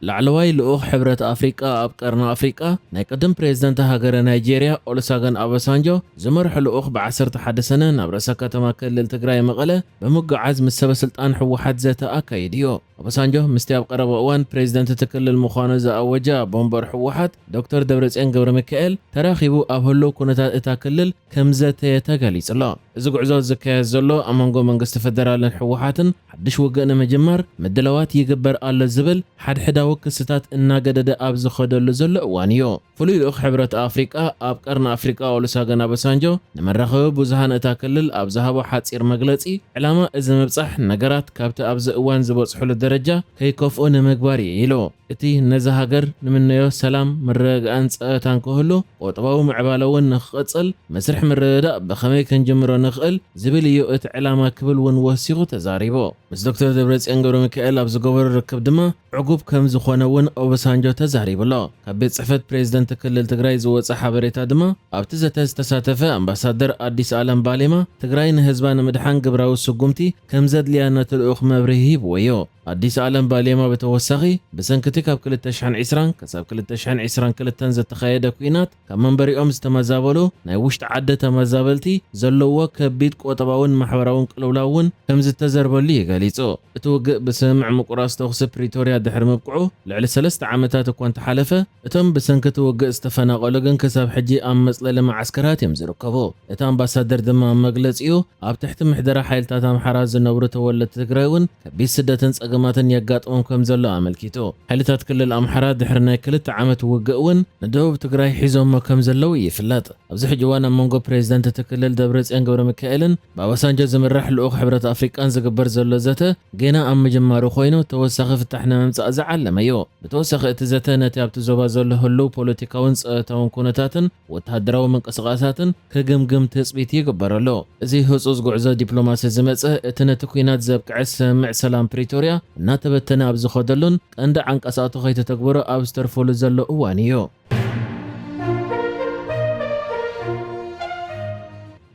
لعلواي لأخ حبرة أفريقيا أبقرنا أفريقيا نايقدم بريزيدنت هاجر نيجيريا أولوساغان أوباسانجو زمرح لأخ بعسرت حد سنة نبرسا كتما كلل تግራይ مقالة بمقعز مسبة سلطان حوحات ذاتا أكايديو أوباسانجو مستياب قرب أوان بريزيدنت تكلل مخانة زأوجا بومبر حوحات دكتور دبرتسيان قبر ميكائيل تراخيبو أبهلو كونتا إتاكلل كمزة يتاقاليس الله إذا قعزو زكايا الزلو أمانقو منقست فدرالن حوحاتن حدش وقعنا مجمار مدلوات يقبر آل الزبل حد حدا وكستات إنا قدد أبز خدل زل وانيو فلوي الأخ حبرة أفريقيا أبقرنا أفريقيا أولوساغان أوباسانجو نمرخو بوزهان إتاكلل أبزهابو حاتسير مقلتي علامة إذا مبصح نقرات كابت أبز أوان زبوص حلو الدرجة كيكوفو نمقباري يلو إتي نزهاجر نمنيو سلام مرق أنس تانكوهلو وطباو معبالون نخصل مسرح مردا بخمي كنجمرو نخل زبليو إت علامة كبل ونوسيغو تزاريبو مس دكتور دبرتسيان قبر ميكائيل أبز قبر ركب دما عقوب كم زخونون أوباسانجو تزاريبو الله كبيت صحفت بريزيدنت كلل تግራይ ዝወጽ ሓበሬታ ድማ ኣብቲ ዝተሳተፈ ኣምባሳደር ኣዲስ ዓለም ባሌማ ትግራይ ንህዝባ ንምድሓን ግብራዊ ስጉምቲ ከም ዘድልያ ነትልኡኽ መብርሂ ሂብዎዮ ኣዲስ ዓለም ባሌማ በተወሳኺ ብሰንክቲ ካብ 2020 ክሳብ 2022 ዝተኻየደ ኩናት ካብ መንበሪኦም ዝተመዛበሉ ናይ ውሽጢ ዓዲ ተመዛበልቲ ዘለዎ ከቢድ ቆጠባውን ማሕበራውን ቅልውላውን ከም ዝተዘርበሉ ይገሊጹ እቲ ውግእ ብስምዕ ምቁራስ ተኹሲ ፕሪቶርያ ድሕሪ ምብቅዑ ልዕሊ 3 ዓመታት እኳ እንተሓለፈ እቶም ብሰንክቲ ውግእ ዝተፈናቐሉ ግን ክሳብ ሕጂ ኣብ መጽለሊ ማዓስከራት እዮም ዝርከቡ እቲ ኣምባሳደር ድማ መግለጺኡ ኣብ ትሕቲ ምሕደራ ሓይልታት ኣምሓራ ዝነብሩ ተወለድቲ ትግራይ እውን ከቢድ ስደትን ፀገማትን የጋጥሞም ከም ዘሎ ኣመልኪቱ ሓይልታት ክልል ኣምሓራ ድሕሪ ናይ 2 ዓመት ውግእ እውን ንደቡብ ትግራይ ሒዞሞ ከም ዘለው ይፍለጥ ኣብዚ ሕጂ እዋን ኣብ መንጎ ፕሬዝዳንት እቲ ክልል ደብረጽዮን ገብረ ሚካኤልን ብኣባሳንጆ ዝምራሕ ልኡኽ ሕብረት ኣፍሪቃን ዝግበር ዘሎ ዘተ ገና ኣብ ምጅማሩ ኮይኑ ተወሳኺ ፍታሕና ምምጻእ ዝዓለመ እዩ ብተወሳኺ እቲ ዘተ ነቲ ኣብቲ ዞባ ዘሎ ህልው ፖለቲካውን ፀጥታውን ኩነታትን ወተሃደራዊ ምንቅስቓሳትን ከገምግም ተፅቢት ይግበረሉ እዚ ህፁፅ ጉዕዞ ዲፕሎማሲ ዝመጽእ እቲ ነቲ ኩናት ዘብቅዕ ስምምዕ ሰላም ፕሪቶርያ እናተበተነ ኣብ ዝኸደሉን ቀንዲ ዓንቀሳቱ ከይተተግበሮ ኣብ ዝተርፈሉ ዘሎ እዋን እዩ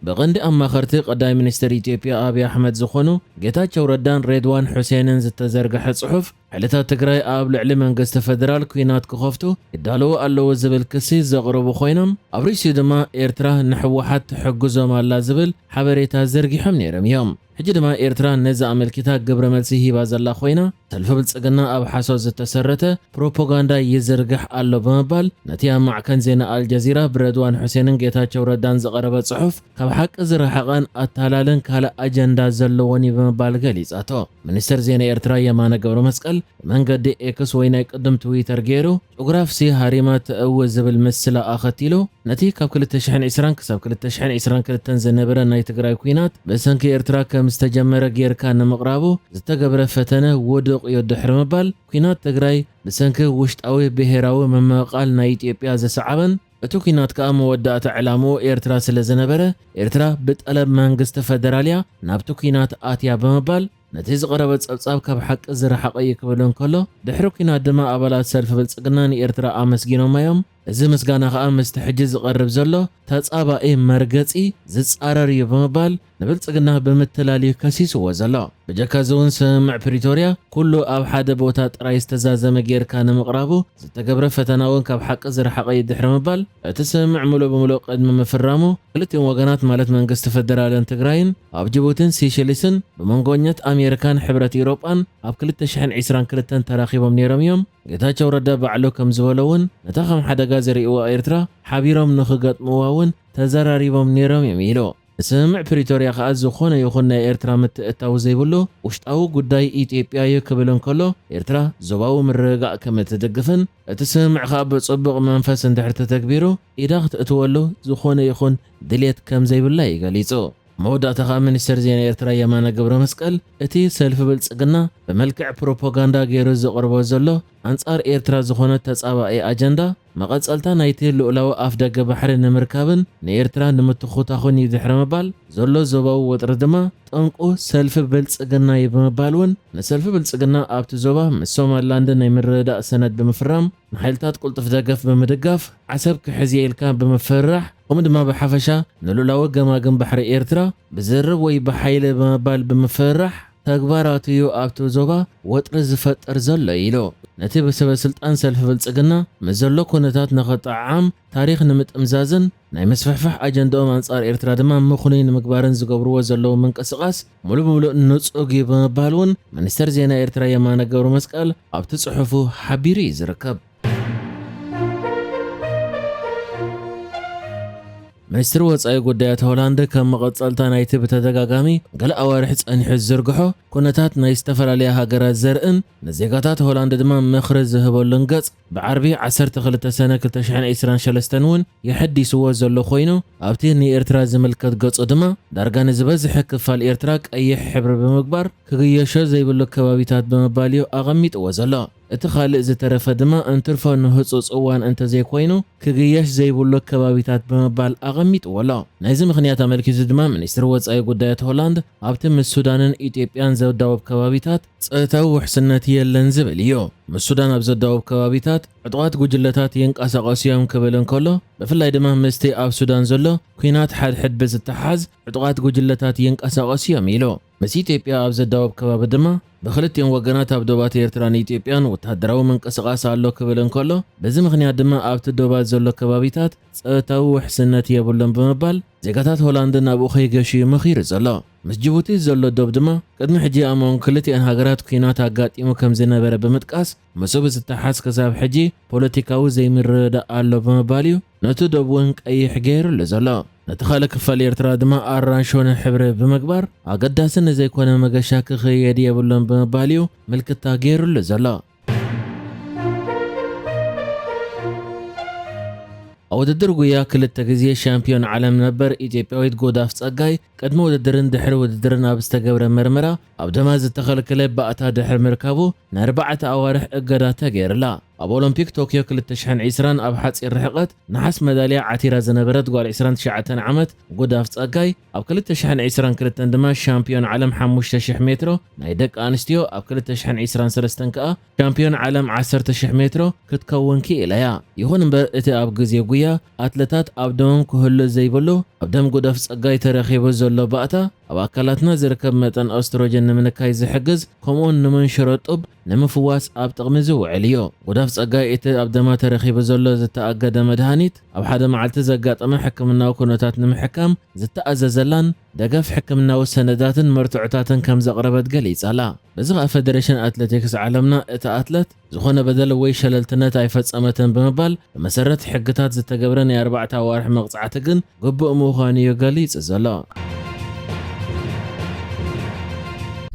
بغند أماخرتي قدام منستر إثيوبيا أبي أحمد زخونو ጌታቸው ረዳን ሬድዋን ሁሴንን ዝተዘርገሐ ጽሑፍ حالتا تግራይ ኣብ ልዕሊ መንግስቲ ፌደራል ኩናት ክኸፍቱ ይዳለዉ ኣለዎ ዝብል ክሲ ዘቕርቡ ኮይኖም ኣብ ርእሲኡ ድማ ኤርትራ ንሕወሓት ትሕግዞም ኣላ ዝብል ሓበሬታ ዘርጊሖም ነይሮም እዮም ሕጂ ድማ ኤርትራ ነዚ ኣመልኪታ ግብረ መልሲ ሂባ ዘላ ኮይና ሰልፊ ብልጽግና ኣብ ሓሶት ዝተሰረተ ፕሮፓጋንዳ ይዝርግሕ ኣሎ ብምባል ነቲ ኣማዕከን ዜና አልጀዚራ ብሬድዋን ሁሴንን ጌታቸው ረዳን ዘቐረበ ጽሑፍ ካብ ሓቂ ዝረሓቐን ኣታላልን ካልእ ኣጀንዳ ዘለዎን ብምባል ገሊጻቶ ሚኒስትር ዜና ኤርትራ የማነ ገብረ መስቀል መንገዲ ኤክስ ወይ ናይ ቅድም ትዊተር ገይሩ ፎቶግራፍሲ ሃሪማ ተእወ ዝብል ምስላ ኣኸቲሉ ነቲ ካብ 2020 ክሳብ 2022 ዝነበረ ናይ ትግራይ ኩናት በሰንኪ ኤርትራ ከም ዝተጀመረ ጌርካ ንምቕራቡ ዝተገብረ ፈተነ ውድቕ ይድሕር ምባል ኩናት ትግራይ በሰንኪ ውሽጣዊ ብሄራዊ መመቃል ናይ ኢትዮጵያ ዘሰዓበን እቱ ኩናት ከዓ መወዳእታ ዕላሙ ኤርትራ ስለ ዝነበረ ኤርትራ ብጠለብ መንግስቲ ፌደራልያ ናብቱ ኩናት ኣትያ ብምባል ነቲ ዝቐረበ ጸብጻብ ካብ ሓቂ ዝረሓቐ ይክብልን ከሎ ድሕሪ ኩናት ድማ ኣባላት ሰልፊ ብልጽግና ንኤርትራ ኣመስጊኖም እዮም እዚ ምስጋና ከዓ ምስቲ ሕጂ ዝቐርብ ዘሎ ተጻባኢ መርገጺ ዝጻረር እዩ ብምባል ንብልጽግና ብምትላልዩ ከሲስዎ ዘሎ ብጀካዚ እውን ስምምዕ ፕሪቶርያ ኩሉ ኣብ ሓደ ቦታ ጥራይ ዝተዛዘመ ጌርካ ንምቕራቡ ዝተገብረ ፈተና እውን ካብ ሓቂ ዝረሓቐ ይድሕር ምባል እቲ ስምምዕ ሙሉእ ብሙሉእ ቅድሚ ምፍራሙ ክልቲኦም ወገናት ማለት መንግስቲ ፌደራልን ትግራይን ኣብ ጅቡቲን ሲሸሊስን ብመንጎኘት ኣሜሪካን ሕብረት ኤውሮጳን ኣብ 2022 ተራኺቦም ነይሮም እዮም ጌታቸው ረዳ ባዕሉ ከም ዝበለውን ነታ ከም ሓደጋ ዘርእይዋ ኤርትራ ሓቢሮም ንኽገጥምዋ እውን ተዘራሪቦም ነይሮም እዮም ኢሉ ስምምዕ ፕሪቶርያ ከዓ ዝኾነ ይኹን ናይ ኤርትራ ምትእታው ዘይብሉ ውሽጣዊ ጉዳይ ኢትዮጵያ ይክብልን ከሎ ኤርትራ ዞባዊ ምርግጋእ ከም እትድግፍን እቲ ስምምዕ ከዓ ብጽቡቕ መንፈስ እንድሕር ተተግቢሩ ኢዳ ክትእትወሉ ዝኾነ ይኹን ድሌት ከም ዘይብላ ይገሊጹ መወዳእታ ከዓ ሚኒስትር ዜና ኤርትራ የማነ ገብረ መስቀል እቲ ሰልፊ ብልጽግና በመልክዕ ፕሮፓጋንዳ ገይሩ ዘቕርቦ ዘሎ አንጻር ኤርትራ ዝኾነ ተጻባኢ አጀንዳ መቐጸልታ ናይቲ ልኡላዊ ኣፍ ደገ ባሕሪ ንምርካብን ንኤርትራ ንምትኹታኹን ይድሕር ምባል ዘሎ ዞባዊ ወጥሪ ድማ ጠንቁ ሰልፊ ብልጽግና ይብምባል እውን ንሰልፊ ብልጽግና ኣብቲ ዞባ ምስ ሶማሊላንድ ናይ ምርድዳእ ሰነድ ብምፍራም ንሓይልታት ቁልጥፍ ደገፍ ብምድጋፍ ዓሰብ ክሕዝ ኢልካ ብምፍራሕ ከምኡ ድማ ብሓፈሻ ንልኡላዊ ገማግም ባሕሪ ኤርትራ ብዝርብ ወይ ብሓይሊ ብምባል ብምፍራሕ ተግባራት እዩ ኣብቲ ዞባ ወጥሪ ዝፈጥር ዘሎ ኢሉ ነቲ ብሰበስልጣን ሰልፊ ብልጽግና መዘሎ ኩነታት ንኸጣዓም ታሪኽ ንምጥምዛዝን ናይ መስፈሕፈሕ ኣጀንዳኦም ኣንጻር ኤርትራ ድማ ምኹነይ ንምግባርን ዝገብርዎ ዘለዉ ምንቅስቓስ ሙሉእ ንጹግ ብምባል እውን ሚኒስተር ዜና ኤርትራ የማነ ገብረ መስቀል ኣብቲ ጽሑፉ ሓቢሩ እዩ ዝርከብ። ሚኒስትር ወጻኢ ጉዳያት ሆላንድ ከም መቐጸልታ ናይቲ ብተደጋጋሚ ገለ ኣዋርሒ ጸኒሑ ዝዝርግሖ ኩነታት ናይ ዝተፈላለያ ሃገራት ዘርእን ንዜጋታት ሆላንድ ድማ ምኽሪ ዝህበሉን ገጽ ብዓርቢ 12 ሰነ 2023 እውን የሐዲስዎ ዘሎ ኮይኑ ኣብቲ ንኤርትራ ዝምልከት ገጹ ድማ ዳርጋ ንዝበዝሐ ክፋል ኤርትራ ቀይሕ ሕብሪ ብምግባር ክግየሾ ዘይብሉ ከባቢታት ብምባል እዩ ኣቐሚጥዎ ዘሎ። እቲ ካልእ ዝተረፈ ድማ እንትርፎ ንህፁፅ እዋን እንተዘይኮይኑ ክግየሽ ዘይብሉ ከባቢታት ብምባል ኣቐሚጥዎ ኣሎ። ናይዚ ምኽንያት ኣመልኪቱ ድማ ሚኒስትር ወጻኢ ጉዳያት ሆላንድ ኣብቲ ምስ ሱዳንን ኢትዮጵያን ዘዳውብ ከባቢታት ፀእታዊ ውሕስነት የለን ዝብል እዩ። ምስ ሱዳን ኣብ ዘዳውብ ከባቢታት ዕጡቓት ጉጅለታት ይንቀሳቐሱ እዮም ክብል እንከሎ ብፍላይ ድማ ምስቲ ኣብ ሱዳን ዘሎ ኩናት ሓድሕድ ብዝተሓዝ ዕጡቓት ጉጅለታት ይንቀሳቐሱ እዮም ኢሉ። ምስ ኢትዮጵያ ኣብ ዘዳውብ ከባቢ ድማ ብክልቲኦም ወገናት ኣብ ዶባት ኤርትራን ኢትዮጵያን ወታደራዊ ምንቅስቓስ ኣሎ ክብል እንከሎ በዚ ምኽንያት ድማ ኣብቲ ዶባት ዘሎ ከባቢታት ፀእታዊ ውሕስነት የብሎም ብምባል ዜጋታት ሆላንድ ናብኡ ከይገሽዩ መኺሩ ዘሎ። ምስ ጅቡቲ ዘሎ ዶብ ድማ ቅድሚ ሕጂ ኣሞን ክልቲአን ሃገራት ኩናት ኣጋጢሙ ከም ዝነበረ ብምጥቃስ መሶብ ዝተሓዝ ክሳብ ሕጂ ፖለቲካዊ ዘይምርዳእ ኣሎ ብምባል እዩ ነቲ ዶብ እውን ቀይሕ ገይሩሉ ዘሎ። ነቲ ካልእ ክፋል ኤርትራ ድማ ኣራንሾን ሕብሪ ብምግባር ኣገዳስን ዘይኮነ መገሻ ክኽየድ የብሎም ብምባል እዩ ምልክታ ገይሩሉ ዘሎ። ኣብ ውድድር ጉያ ክልተ ግዜ ሻምፒዮን ዓለም ነበር ኢትዮጵያዊት ጎዳፍ ጸጋይ ቅድሚ ውድድርን ድሕሪ ውድድርን ኣብ ዝተገብረ ምርመራ ኣብ ደማ ዝተኸልከለ ባእታ ድሕሪ ምርካቡ ን4 ኣዋርሕ እገዳ ተገይሩላ። ኣብ ኦሎምፒክ ቶኪዮ 2020 ኣብ ሓፂር ርሕቀት ነሓስ መዳልያ ዓቲራ ዝነበረት ጓል 29 ዓመት ጎዳፍ ጸጋይ ኣብ 2022 ድማ ሻምፒዮን ዓለም 5000 ሜትሮ ናይ ደቂ ኣንስትዮ ኣብ 2023 ከዓ ሻምፒዮን ዓለም 10000 ሜትሮ ክትከውን ክኢላ እያ። ይኹን እምበር እቲ ኣብ ግዜ ጉያ ኣትሌታት ኣብ ደሞም ክህሉ ዘይብሉ ኣብ ደም ጎዳፍ ጸጋይ ተረኺቡ ዘሎ ባእታ ኣብ ኣካላትና ዝርከብ መጠን ኦስትሮጅን ንምንካይ ዝሕግዝ ከምኡውን ንመንሸረጡብ ንምፍዋስ ኣብ ጥቕሚ ዝውዕል እዩ። ጎዳፍ ጸጋይ እቲ ኣብ ደማ ተረኺቡ ዘሎ ዝተኣገደ መድሃኒት ኣብ ሓደ መዓልቲ ዘጋጠመ ሕክምናዊ ኩነታት ንምሕካም ዝተኣዘዘላን ደገፍ ሕክምናዊ ሰነዳትን መርትዑታትን ከም ዘቕረበት ገሊጻላ። በዚ ኸ ፌደሬሽን ኣትሌቲክስ ዓለምና እቲ ኣትሌት ዝኾነ በደል ወይ ሸለልትነት ኣይፈጸመትን ብምባል ብመሰረት ሕግታት ዝተገብረ ናይ 4 ኣዋርሕ መቕጻዕቲ ግን ግቡእ ምዃኑ እዩ ገሊጹ ዘሎ።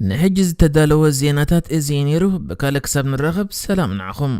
ንሕጂ ዝተዳለወ ዜናታት እዚ ነይሩ። ብካልእ ክሳብ ንራኸብ ሰላም ንዓኹም።